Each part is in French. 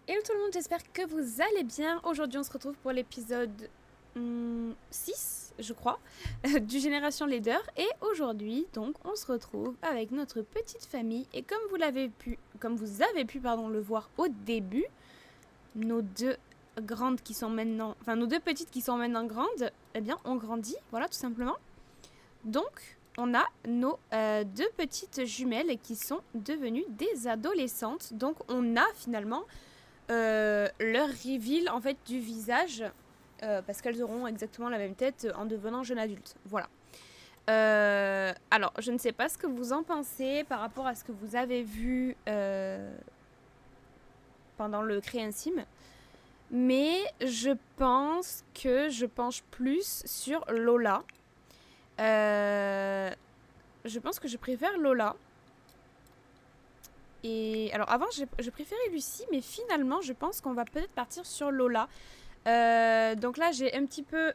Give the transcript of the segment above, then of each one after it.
Hello tout le monde, j'espère que vous allez bien. Aujourd'hui, on se retrouve pour l'épisode 6, je crois, du Génération Leader. Et aujourd'hui, donc, on se retrouve avec notre petite famille. Et comme vous avez pu, le voir au début, nos deux grandes qui sont maintenant, enfin nos deux petites qui sont maintenant grandes, eh bien, ont grandi, voilà, tout simplement. Donc, on a nos deux petites jumelles qui sont devenues des adolescentes. Donc, on a finalement leur reveal en fait du visage parce qu'elles auront exactement la même tête en devenant jeunes adultes. Voilà. Alors, je ne sais pas ce que vous en pensez par rapport à ce que vous avez vu pendant le Créancime, mais je pense que je penche plus sur Lola. Je pense que je préfère Lola. Et alors avant, je préférais Lucie, mais finalement, je pense qu'on va peut-être partir sur Lola. Donc là, j'ai un petit peu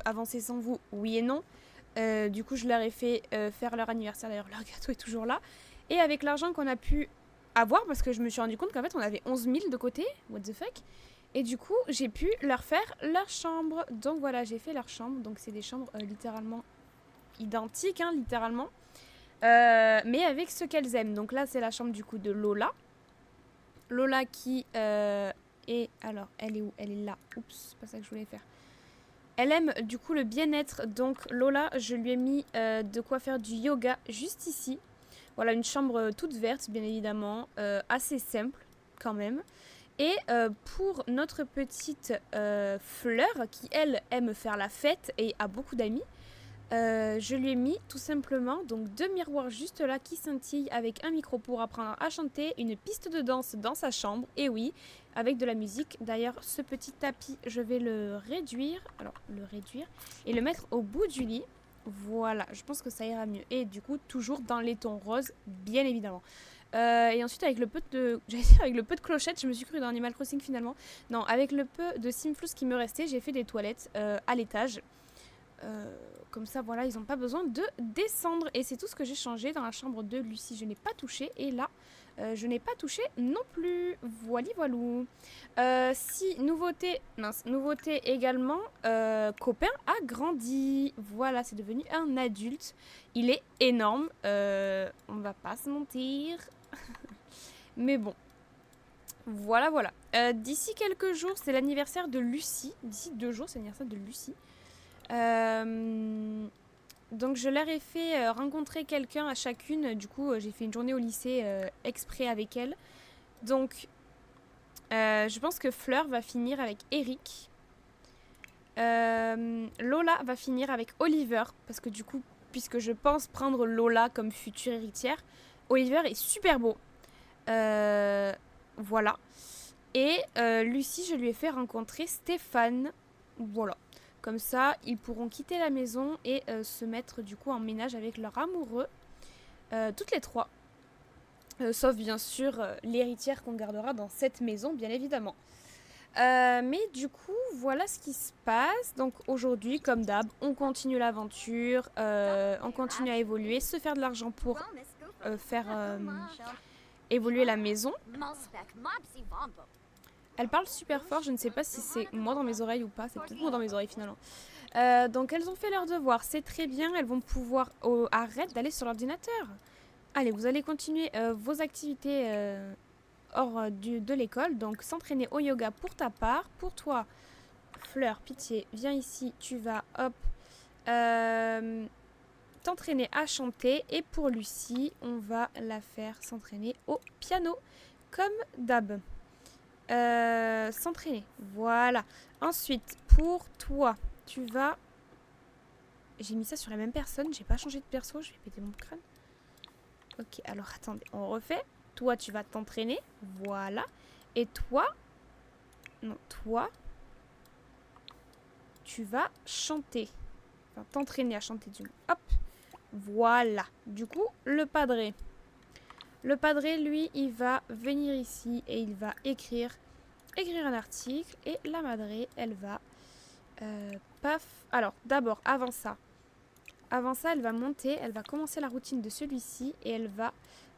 avancé sans vous, oui et non. Du coup, je leur ai fait faire leur anniversaire. D'ailleurs, leur gâteau est toujours là. Et avec l'argent qu'on a pu avoir, parce que je me suis rendu compte qu'en fait, on avait 11 000 de côté. What the fuck. Et du coup, j'ai pu leur faire leur chambre. Donc voilà, j'ai fait leur chambre. Donc c'est des chambres littéralement identiques, hein, littéralement. Mais avec ce qu'elles aiment. Donc là, c'est la chambre du coup de Lola. Lola qui est... Alors, elle est où? Elle est là. Oups, c'est pas ça que je voulais faire. Elle aime du coup le bien-être. Donc Lola, je lui ai mis de quoi faire du yoga juste ici. Voilà, une chambre toute verte, bien évidemment. Assez simple quand même. Et pour notre petite Fleur, qui elle aime faire la fête et a beaucoup d'amis, je lui ai mis tout simplement donc deux miroirs juste là qui scintillent avec un micro pour apprendre à chanter, une piste de danse dans sa chambre, et oui, avec de la musique. D'ailleurs, ce petit tapis, je vais le réduire, et le mettre au bout du lit. Voilà, je pense que ça ira mieux. Et du coup, toujours dans les tons roses, bien évidemment. Et ensuite, avec le peu de, avec le peu de clochettes, je me suis cru dans Animal Crossing finalement. Non, avec le peu de simflous qui me restait, j'ai fait des toilettes à l'étage. Comme ça, voilà, ils n'ont pas besoin de descendre. Et c'est tout ce que j'ai changé dans la chambre de Lucie. Je n'ai pas touché. Et là, je n'ai pas touché non plus. Voili voilou. Si, nouveauté également, copain a grandi. Voilà, c'est devenu un adulte. Il est énorme. On va pas se mentir. Mais bon, voilà, voilà. D'ici quelques jours, c'est l'anniversaire de Lucie. D'ici 2 jours, c'est l'anniversaire de Lucie. Donc je leur ai fait rencontrer quelqu'un à chacune. Du coup, j'ai fait une journée au lycée exprès avec elle. Donc, je pense que Fleur va finir avec Eric. Lola va finir avec Oliver. Parce que du coup, puisque je pense prendre Lola comme future héritière, Oliver est super beau. Voilà. Et Lucie, je lui ai fait rencontrer Stéphane. Voilà. Comme ça, ils pourront quitter la maison et se mettre du coup en ménage avec leur amoureux. Toutes les trois. Sauf bien sûr l'héritière qu'on gardera dans cette maison, bien évidemment. Mais du coup, voilà ce qui se passe. Donc aujourd'hui, comme d'hab, on continue l'aventure, on continue à évoluer, se faire de l'argent pour faire évoluer la maison. Elle parle super fort, je ne sais pas si c'est moi dans mes oreilles ou pas, c'est peut-être moi dans mes oreilles finalement. Donc elles ont fait leur devoir, c'est très bien, elles vont pouvoir... arrête d'aller sur l'ordinateur. Allez, vous allez continuer vos activités hors de l'école, donc s'entraîner au yoga pour ta part. Pour toi, Fleur, pitié, viens ici, tu vas, hop, t'entraîner à chanter. Et pour Lucie, on va la faire s'entraîner au piano, comme d'hab. S'entraîner. Voilà. Ensuite, pour toi, tu vas... J'ai mis ça sur la même personne, j'ai pas changé de perso, je vais péter mon crâne. Ok, alors attendez, on refait. Toi, tu vas t'entraîner. Voilà. Et toi... Non, toi... Tu vas chanter. Enfin, t'entraîner à chanter du moins. Hop. Voilà. Du coup, le padré. Le padré, lui, il va venir ici et il va écrire un article. Et la madré, elle va... paf. Alors, d'abord, avant ça, elle va monter, elle va commencer la routine de celui-ci et elle va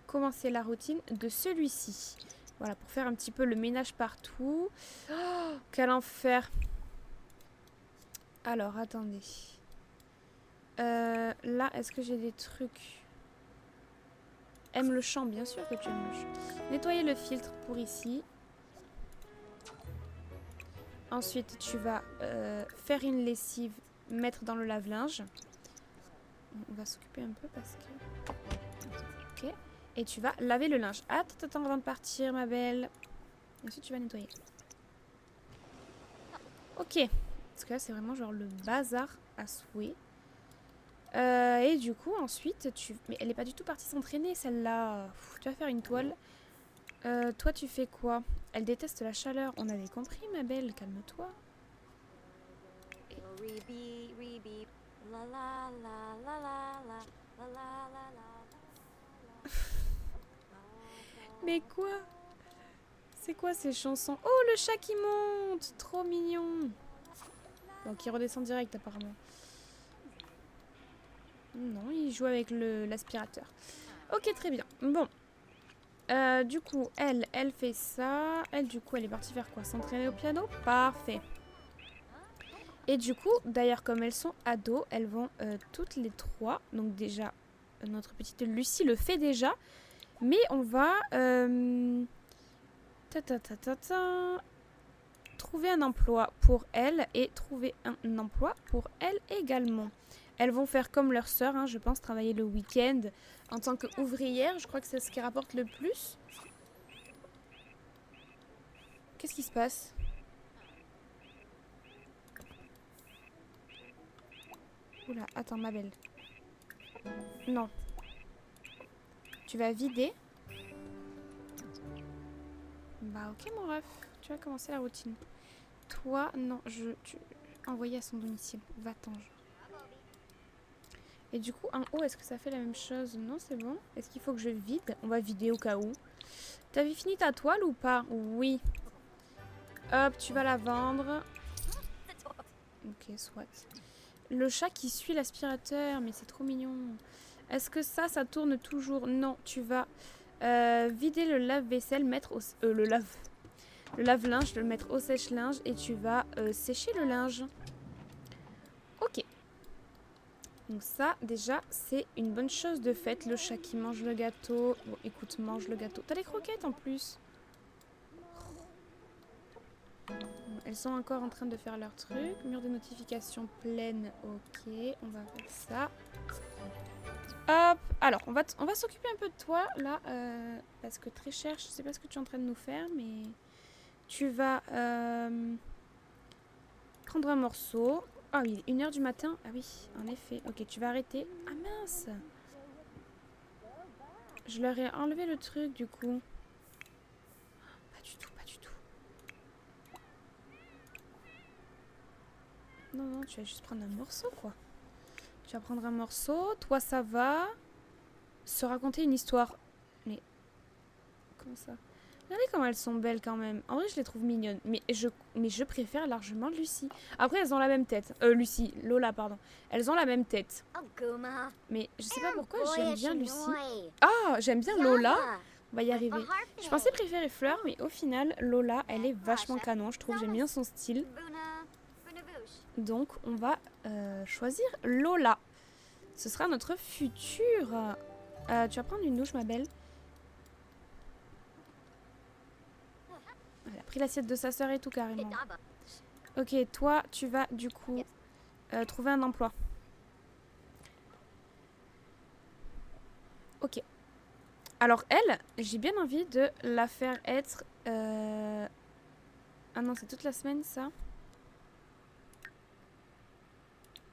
commencer la routine de celui-ci. Voilà, pour faire un petit peu le ménage partout. Oh, quel enfer. Alors, attendez. Là, est-ce que j'ai des trucs? Aime le champ, bien sûr que tu aimes le champ. Nettoyer le filtre pour ici. Ensuite, tu vas faire une lessive, mettre dans le lave-linge. On va s'occuper un peu parce que... Ok. Et tu vas laver le linge. Attends avant de partir, ma belle. Et ensuite, tu vas nettoyer. Ok. Parce que là, c'est vraiment genre le bazar à souhait. Et du coup, ensuite, Mais elle est pas du tout partie s'entraîner, celle-là. Tu vas faire une toile. Toi, tu fais quoi? Elle déteste la chaleur. On avait compris, ma belle. Calme-toi. Mais quoi? C'est quoi ces chansons? Oh, le chat qui monte! Trop mignon! Bon, qui redescend direct, apparemment. Non, il joue avec l'aspirateur. Ok, très bien. Bon. Du coup, elle fait ça. Elle, du coup, elle est partie faire quoi? S'entraîner au piano? Parfait. Et du coup, d'ailleurs, comme elles sont ados, elles vont toutes les trois. Donc déjà, notre petite Lucie le fait déjà. Mais on va... trouver un emploi pour elle et trouver un emploi pour elle également. Elles vont faire comme leur sœur, hein, je pense, travailler le week-end en tant qu'ouvrière. Je crois que c'est ce qui rapporte le plus. Qu'est-ce qui se passe? Oula, attends, ma belle. Non. Tu vas vider. Bah ok, mon ref. Tu vas commencer la routine. Toi, non, envoyer à son domicile. Va-t'en, genre. Et du coup, en haut, est-ce que ça fait la même chose? Non, c'est bon. Est-ce qu'il faut que je vide? On va vider au cas où. T'avais fini ta toile ou pas? Oui. Hop, tu vas la vendre. Ok, soit. Le chat qui suit l'aspirateur, mais c'est trop mignon. Est-ce que ça tourne toujours? Non, tu vas vider le lave-vaisselle, mettre au... le lave-linge, le mettre au sèche-linge et tu vas sécher le linge. Ok. Donc ça, déjà, c'est une bonne chose de fait. Le chat qui mange le gâteau. Bon, écoute, mange le gâteau. T'as les croquettes en plus. Elles sont encore en train de faire leur truc. Mur de notification pleine. Ok, on va faire ça. Hop. Alors, on va s'occuper un peu de toi, là. Parce que très cher, je sais pas ce que tu es en train de nous faire, mais... Tu vas prendre un morceau. Ah oui, 1h du matin. Ah oui, en effet. Ok, tu vas arrêter. Ah mince! Je leur ai enlevé le truc, du coup. Pas du tout, pas du tout. Non, non, tu vas juste prendre un morceau, quoi. Tu vas prendre un morceau. Toi, ça va. Se raconter une histoire. Mais... Comment ça? Regardez comment elles sont belles, quand même. En vrai, je les trouve mignonnes. Mais je préfère largement Lucie. Après, elles ont la même tête. Lucie. Lola, pardon. Elles ont la même tête. Mais je sais pas pourquoi j'aime bien Lucie. Ah, j'aime bien Lola. On va y arriver. Je pensais préférer Fleur, mais au final, Lola, elle est vachement canon. Je trouve, j'aime bien son style. Donc, on va choisir Lola. Ce sera notre futur. Tu vas prendre une douche, ma belle. Elle a pris l'assiette de sa sœur et tout, carrément. Ok, toi, tu vas, du coup, trouver un emploi. Ok. Alors, elle, j'ai bien envie de la faire être... Ah non, c'est toute la semaine, ça.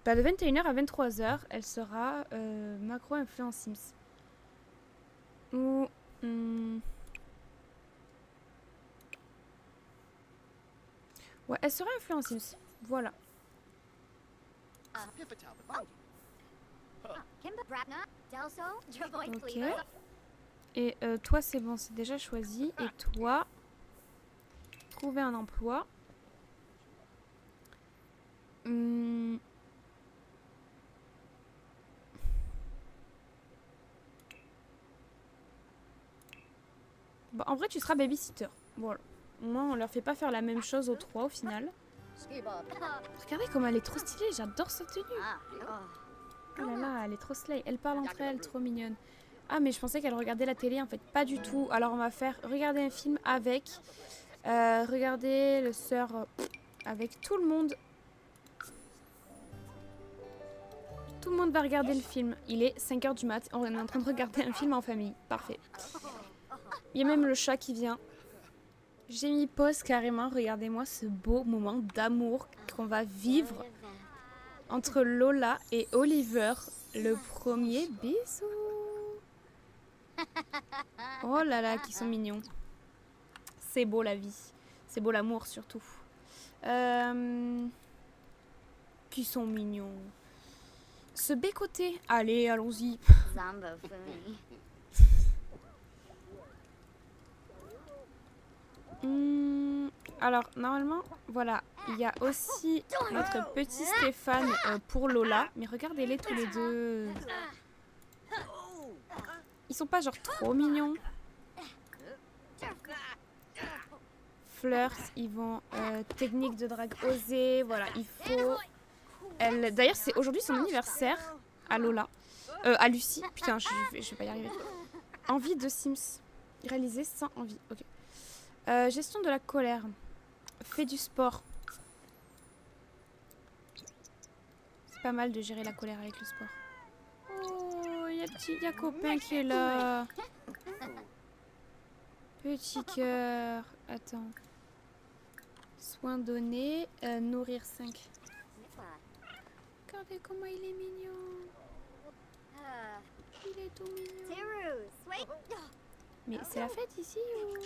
Bah, de 21h à 23h, elle sera macro-influence Sims. Ou... Ouais, elle sera influence Sims. Voilà. Ok. Et toi, c'est bon, c'est déjà choisi. Et toi, trouver un emploi. Bon, en vrai, tu seras babysitter. Voilà. Au moins, on leur fait pas faire la même chose aux 3 au final. Regardez comme elle est trop stylée, j'adore cette tenue. Oh là là, elle est trop slay. Elle parle entre elles, trop mignonne. Ah, mais je pensais qu'elle regardait la télé, en fait, pas du tout. Alors, on va faire regarder un film avec. Regarder le sœur avec tout le monde. Tout le monde va regarder le film. Il est 5h du mat. On est en train de regarder un film en famille. Parfait. Il y a même le chat qui vient. J'ai mis pause carrément. Regardez-moi ce beau moment d'amour qu'on va vivre entre Lola et Oliver. Le premier bisou. Oh là là, qui sont mignons. C'est beau la vie. C'est beau l'amour surtout. Qui sont mignons. Se bécoter. Allez, allons-y. Alors, normalement, voilà. Il y a aussi notre petit Stéphane pour Lola. Mais regardez-les tous les deux. Ils sont pas genre trop mignons. Flirt, ils vont technique de drague osée. Voilà, il faut... D'ailleurs, c'est aujourd'hui son anniversaire à Lola. À Lucie. Putain, je vais pas y arriver. Envie de Sims. Réalisé sans envie. Ok. Gestion de la colère. Fais du sport. C'est pas mal de gérer la colère avec le sport. Oh, il y a copain qui est là. Petit cœur. Attends. Soins donnés. Nourrir 5. Regardez comment il est mignon. Il est tout mignon. Mais c'est la fête ici ou...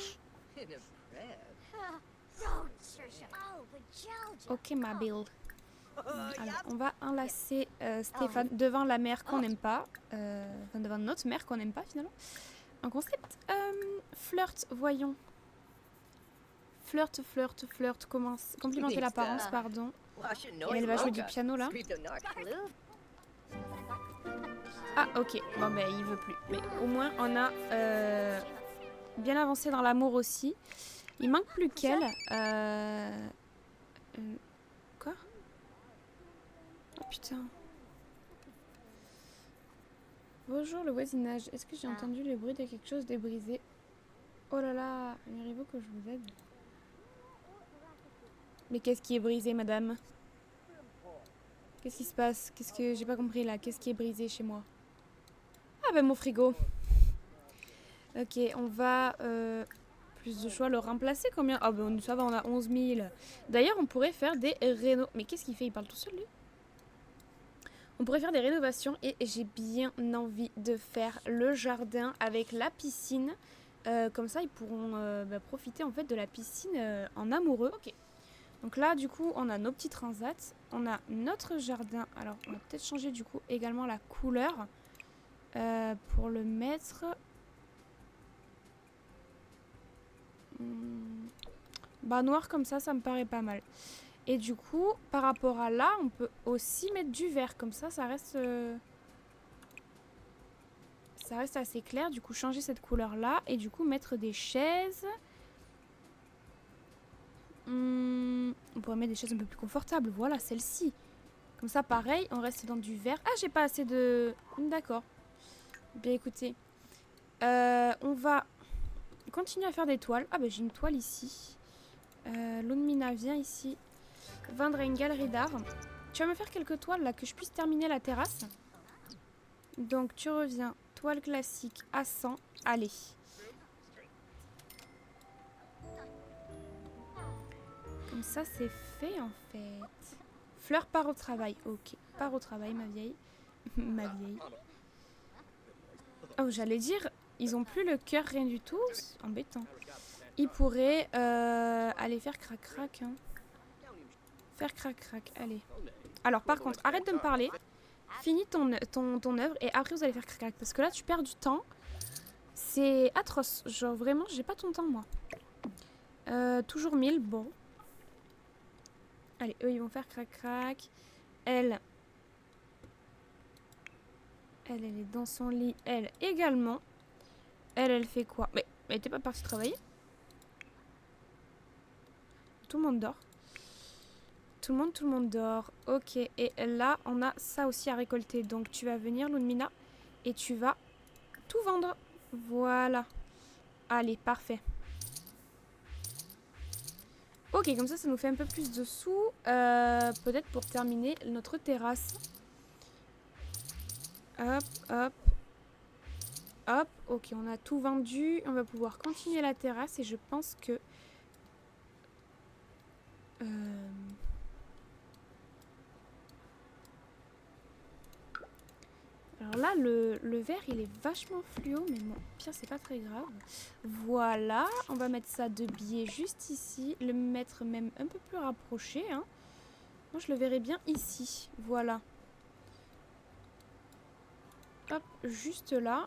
Ok ma Bill. Alors on va enlacer Stéphane devant la mère qu'on n'aime pas. Enfin devant notre mère qu'on n'aime pas finalement. Un concept. Flirt, voyons. Flirt. Complimenter l'apparence, pardon. Et elle va jouer du piano là. Ah ok, bon ben il veut plus. Mais au moins on a bien avancé dans l'amour aussi. Il manque plus qu'elle. Quoi? Oh putain. Bonjour le voisinage. Est-ce que j'ai entendu le bruit de quelque chose de brisé? Oh là là, aimeriez-vous que je vous aide? Mais qu'est-ce qui est brisé, madame? Qu'est-ce qui se passe? Qu'est-ce que j'ai pas compris là? Qu'est-ce qui est brisé chez moi? Ah ben mon frigo. Ok, on va plus de choix le remplacer combien? Ah ben ça va, on a 11 000. D'ailleurs, on pourrait faire des réno. Mais qu'est-ce qu'il fait? Il parle tout seul lui? On pourrait faire des rénovations et j'ai bien envie de faire le jardin avec la piscine. Comme ça, ils pourront profiter en fait de la piscine en amoureux. Ok. Donc là, du coup, on a nos petits transats. On a notre jardin. Alors, on va peut-être changer du coup également la couleur pour le mettre. Bah noir comme ça me paraît pas mal. Et du coup, par rapport à là, on peut aussi mettre du vert. Comme ça reste... ça reste assez clair. Du coup, changer cette couleur-là. Et du coup, mettre des chaises. On pourrait mettre des chaises un peu plus confortables. Voilà, celle-ci. Comme ça, pareil, on reste dans du vert. Ah, j'ai pas assez de... D'accord. Bien, écoutez. On va continuer à faire des toiles. Ah, bah j'ai une toile ici. Lunmina, viens ici. Vendre à une galerie d'art. Tu vas me faire quelques toiles là, que je puisse terminer la terrasse. Donc, tu reviens. Toile classique à 100. Allez. Comme ça, c'est fait en fait. Fleur part au travail. Ok, part au travail, ma vieille. Ma vieille. Oh, j'allais dire, ils ont plus le cœur, rien du tout. C'est embêtant. Ils pourraient aller faire crac-crac. Hein. Faire crac-crac, allez. Alors, par contre, arrête de me parler. Finis ton œuvre et après, vous allez faire crac-crac. Parce que là, tu perds du temps. C'est atroce. Genre, vraiment, j'ai pas ton temps, moi. Toujours 1000, bon. Allez, eux, ils vont faire crac-crac. Elle est dans son lit. Elle également. Elle fait quoi? Mais Elle était pas partie travailler? Tout le monde dort. Tout le monde dort. Ok, et là, on a ça aussi à récolter. Donc, tu vas venir, Lunmina, et tu vas tout vendre. Voilà. Allez, parfait. Ok, comme ça nous fait un peu plus de sous. Peut-être pour terminer notre terrasse. Hop, hop. Hop, ok, on a tout vendu. On va pouvoir continuer la terrasse et je pense que... Alors là, le vert, il est vachement fluo, mais bon, pire, c'est pas très grave. Voilà, on va mettre ça de biais juste ici. Le mettre même un peu plus rapproché, hein. Moi, je le verrais bien ici. Voilà. Hop, juste là.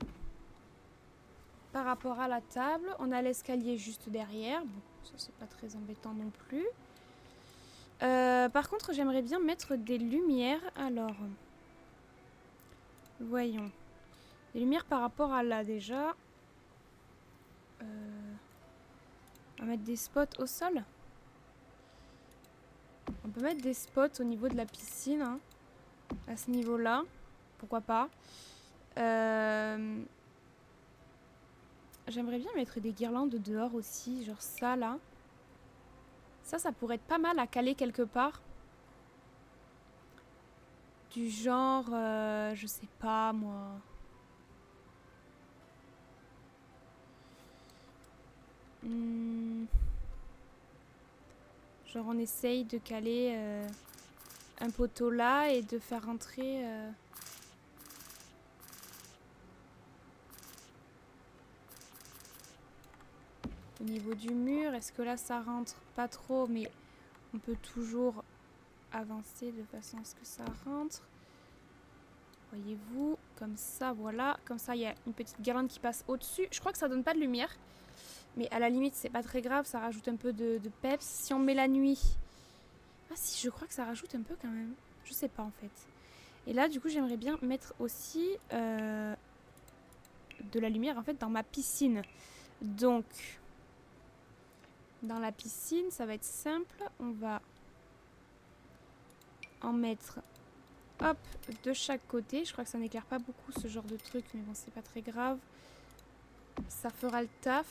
Par rapport à la table, on a l'escalier juste derrière. Bon, ça, c'est pas très embêtant non plus. Par contre, j'aimerais bien mettre des lumières. Alors, voyons. Des lumières par rapport à là, déjà. On va mettre des spots au sol. On peut mettre des spots au niveau de la piscine, hein, à ce niveau-là. Pourquoi pas. J'aimerais bien mettre des guirlandes dehors aussi, genre ça, là. Ça pourrait être pas mal à caler quelque part. Du genre, je sais pas, moi... Genre on essaye de caler un poteau là et de faire rentrer... Au niveau du mur, est-ce que là ça rentre pas trop, mais on peut toujours avancer de façon à ce que ça rentre. Voyez-vous, comme ça, voilà. Comme ça, il y a une petite guirlande qui passe au-dessus. Je crois que ça donne pas de lumière. Mais à la limite, c'est pas très grave. Ça rajoute un peu de peps. Si on met la nuit... Ah si, je crois que ça rajoute un peu quand même. Je sais pas en fait. Et là, du coup, j'aimerais bien mettre aussi de la lumière en fait dans ma piscine. Donc, dans la piscine, ça va être simple. On va en mettre... Hop, de chaque côté. Je crois que ça n'éclaire pas beaucoup ce genre de truc, mais bon, c'est pas très grave. Ça fera le taf.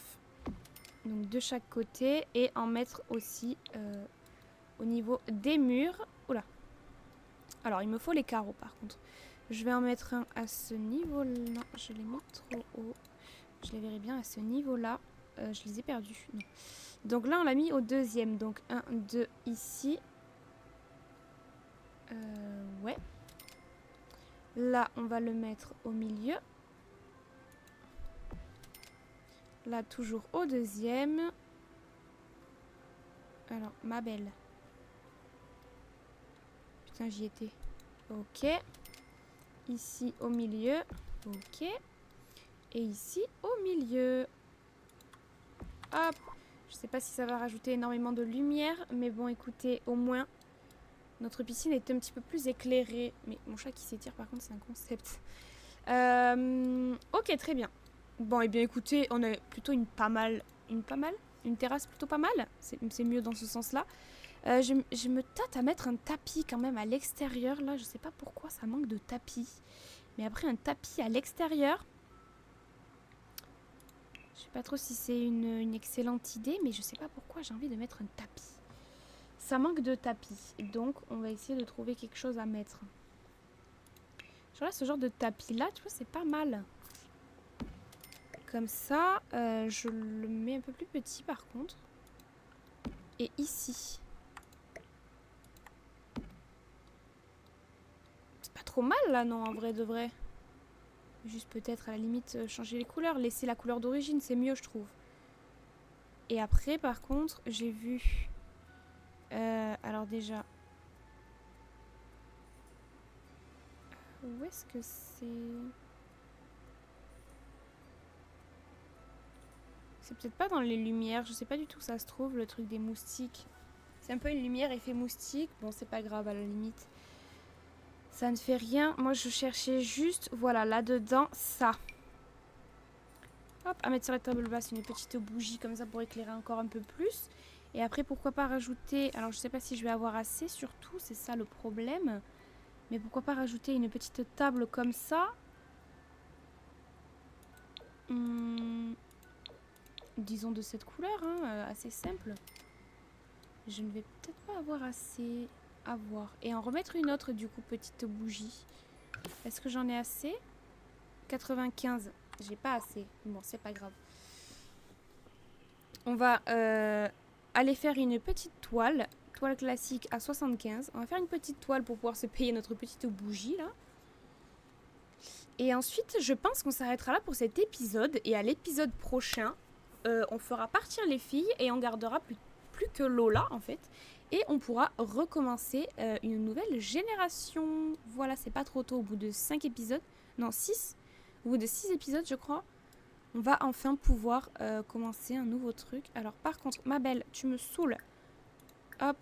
Donc de chaque côté. Et en mettre aussi au niveau des murs. Oula. Alors, il me faut les carreaux par contre. Je vais en mettre un à ce niveau-là. Je les mets trop haut. Je les verrai bien à ce niveau-là. Je les ai perdus. Non. Donc là, on l'a mis au deuxième. Donc 1, 2 ici. Ouais. Là, on va le mettre au milieu. Là, toujours au deuxième. Alors, ma belle. Putain, j'y étais. Ok. Ici, au milieu. Ok. Et ici, au milieu. Hop. Je sais pas si ça va rajouter énormément de lumière. Mais bon, écoutez, au moins, notre piscine est un petit peu plus éclairée. Mais mon chat qui s'étire, par contre, c'est un concept. Ok, très bien. Bon, et bien écoutez, on a plutôt une terrasse plutôt pas mal. C'est mieux dans ce sens-là. Je me tâte à mettre un tapis quand même à l'extérieur. Là, je sais pas pourquoi ça manque de tapis. Mais après, un tapis à l'extérieur... Je sais pas trop si c'est une excellente idée, mais je sais pas pourquoi j'ai envie de mettre un tapis. Ça manque de tapis. Donc, on va essayer de trouver quelque chose à mettre. Genre là, ce genre de tapis-là, tu vois, c'est pas mal. Comme ça, je le mets un peu plus petit par contre. Et ici. C'est pas trop mal là, non, en vrai de vrai. Juste peut-être à la limite changer les couleurs. Laisser la couleur d'origine, c'est mieux je trouve. Et après, par contre, j'ai vu... alors déjà... Où est-ce que c'est... C'est peut-être pas dans les lumières. Je sais pas du tout où ça se trouve, le truc des moustiques. C'est un peu une lumière effet moustique. Bon, c'est pas grave à la limite. Ça ne fait rien. Moi, je cherchais juste, voilà, là-dedans, ça. Hop, à mettre sur la table basse une petite bougie comme ça pour éclairer encore un peu plus. Et après, pourquoi pas rajouter... Alors, je sais pas si je vais avoir assez, surtout, c'est ça le problème. Mais pourquoi pas rajouter une petite table comme ça. Disons de cette couleur, hein, assez simple. Je ne vais peut-être pas avoir assez à voir. Et en remettre une autre, du coup, petite bougie. Est-ce que j'en ai assez? 95. J'ai pas assez. Bon, c'est pas grave. On va aller faire une petite toile. Toile classique à 75. On va faire une petite toile pour pouvoir se payer notre petite bougie, là. Et ensuite, je pense qu'on s'arrêtera là pour cet épisode. Et à l'épisode prochain, on fera partir les filles et on gardera plus que Lola, en fait. Et on pourra recommencer une nouvelle génération. Voilà, c'est pas trop tôt. Au bout de 5 épisodes, non 6. Au bout de 6 épisodes, je crois, on va enfin pouvoir commencer un nouveau truc. Alors par contre, ma belle, tu me saoules. Hop.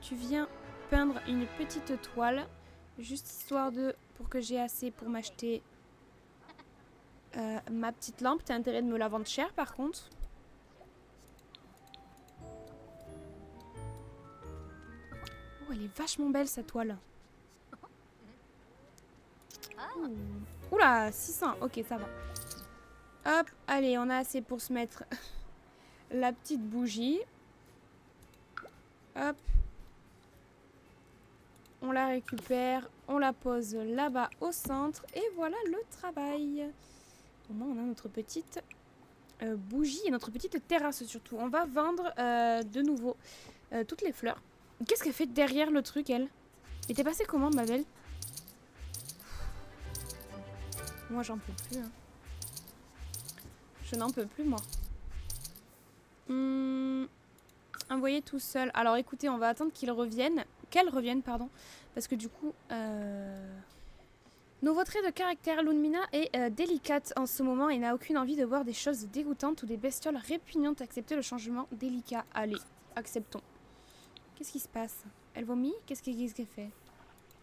Tu viens peindre une petite toile. Juste histoire de... pour que j'ai assez pour m'acheter ma petite lampe. T'as intérêt de me la vendre cher par contre. Oh, elle est vachement belle cette toile. Oula, 600. Ok, ça va. Hop, allez, on a assez pour se mettre la petite bougie. Hop. On la récupère, on la pose là-bas au centre. Et voilà le travail. Au moins, on a notre petite bougie et notre petite terrasse surtout. On va vendre de nouveau toutes les fleurs. Qu'est-ce qu'elle fait derrière le truc, elle? Mais t'es passé comment, ma belle? Moi, j'en peux plus. Hein. Je n'en peux plus, moi. Envoyer tout seul. Alors, écoutez, on va attendre qu'il revienne. Qu'elle revienne, pardon. Parce que du coup... Nouveau trait de caractère. Lunmina est délicate en ce moment et n'a aucune envie de voir des choses dégoûtantes ou des bestioles répugnantes. Accepter le changement délicat. Allez, acceptons. Qu'est-ce qui se passe? Elle vomit? Qu'est-ce qu'elle fait?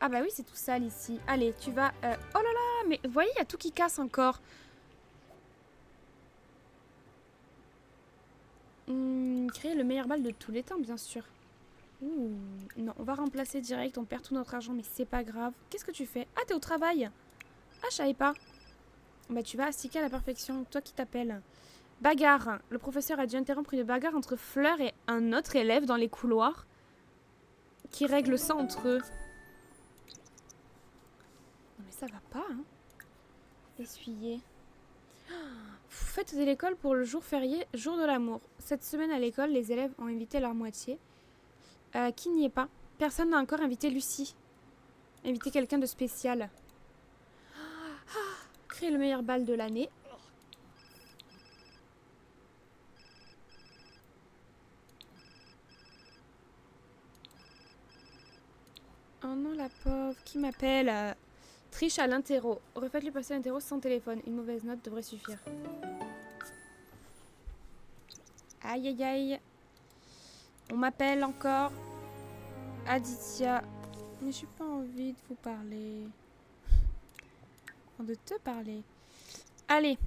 Ah bah oui, c'est tout sale ici. Allez, tu vas... Oh là là, mais vous voyez, il y a tout qui casse encore. Créer le meilleur bal de tous les temps, bien sûr. Ouh, non, on va remplacer direct, on perd tout notre argent, mais c'est pas grave. Qu'est-ce que tu fais? Ah, t'es au travail. Ah, je savais pas. Bah, tu vas astiquer à la perfection. Toi qui t'appelles. Bagarre. Le professeur a dû interrompre une bagarre entre Fleur et un autre élève dans les couloirs. Qui règle ça entre eux. Non, mais ça va pas, hein. Essuyer. Fête de l'école pour le jour férié, jour de l'amour. Cette semaine à l'école, les élèves ont invité leur moitié. Qui n'y est pas? Personne n'a encore invité Lucie. Inviter quelqu'un de spécial. Créer le meilleur bal de l'année. Oh non, la pauvre. Qui m'appelle? Triche à l'interro. Refaites-lui passer l'interro sans téléphone. Une mauvaise note devrait suffire. Aïe aïe aïe. On m'appelle encore. Aditya. Mais j'ai pas envie de vous parler. De te parler. Allez.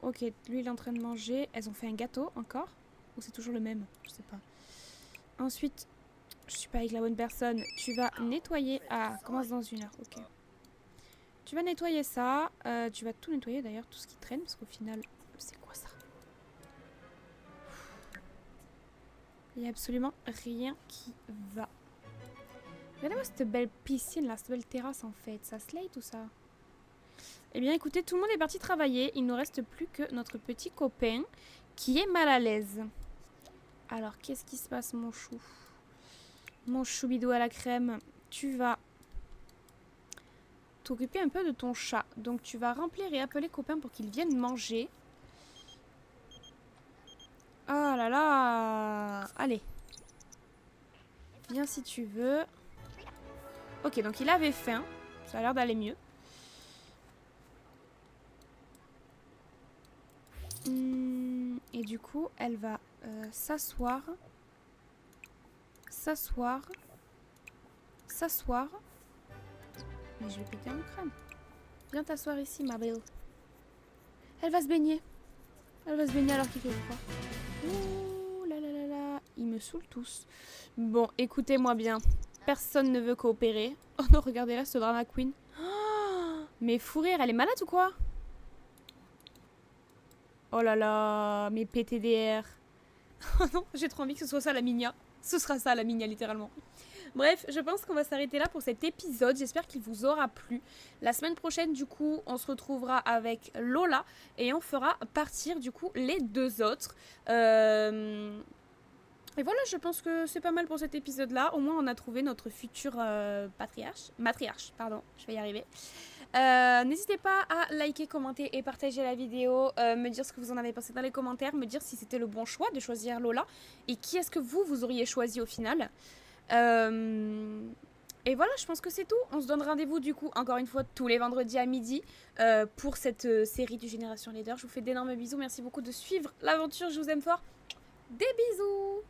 Ok, lui il est en train de manger. Elles ont fait un gâteau encore? Ou c'est toujours le même? Je sais pas. Ensuite, je suis pas avec la bonne personne. Tu vas nettoyer. Ah, commence dans 1 heure. Ok. Tu vas nettoyer ça. Tu vas tout nettoyer d'ailleurs, tout ce qui traîne. Parce qu'au final, c'est quoi ça? Il n'y a absolument rien qui va. Regardez-moi cette belle piscine là, cette belle terrasse en fait. Ça slay tout ça. Eh bien écoutez, tout le monde est parti travailler. Il ne nous reste plus que notre petit copain qui est mal à l'aise. Alors qu'est-ce qui se passe mon chou? Mon choubidou à la crème. Tu vas t'occuper un peu de ton chat. Donc tu vas remplir et appeler copain pour qu'il vienne manger. Oh là là. Allez. Viens si tu veux. Ok, donc il avait faim. Ça a l'air d'aller mieux. Et du coup, elle va s'asseoir. S'asseoir. S'asseoir. Mais je vais péter un crâne. Viens t'asseoir ici, ma belle. Elle va se baigner. Elle va se baigner alors qu'il fait froid. Ouh là là là là. Ils me saoulent tous. Bon, écoutez-moi bien. Personne ne veut coopérer. Oh non, regardez là, ce drama queen. Oh, mais fou rire, elle est malade ou quoi? Oh là là, mais PTDR. Oh non, j'ai trop envie que ce soit ça la Minia. Ce sera ça la Minia, littéralement. Bref, je pense qu'on va s'arrêter là pour cet épisode. J'espère qu'il vous aura plu. La semaine prochaine, du coup, on se retrouvera avec Lola et on fera partir, du coup, les deux autres. Et voilà, je pense que c'est pas mal pour cet épisode-là. Au moins, on a trouvé notre futur matriarche, pardon, je vais y arriver. N'hésitez pas à liker, commenter et partager la vidéo, me dire ce que vous en avez pensé dans les commentaires, me dire si c'était le bon choix de choisir Lola et qui est-ce que vous auriez choisi au final. Et voilà, je pense que c'est tout. On se donne rendez-vous du coup, encore une fois, tous les vendredis à midi pour cette série du Génération Leader. Je vous fais d'énormes bisous. Merci beaucoup de suivre l'aventure. Je vous aime fort. Des bisous!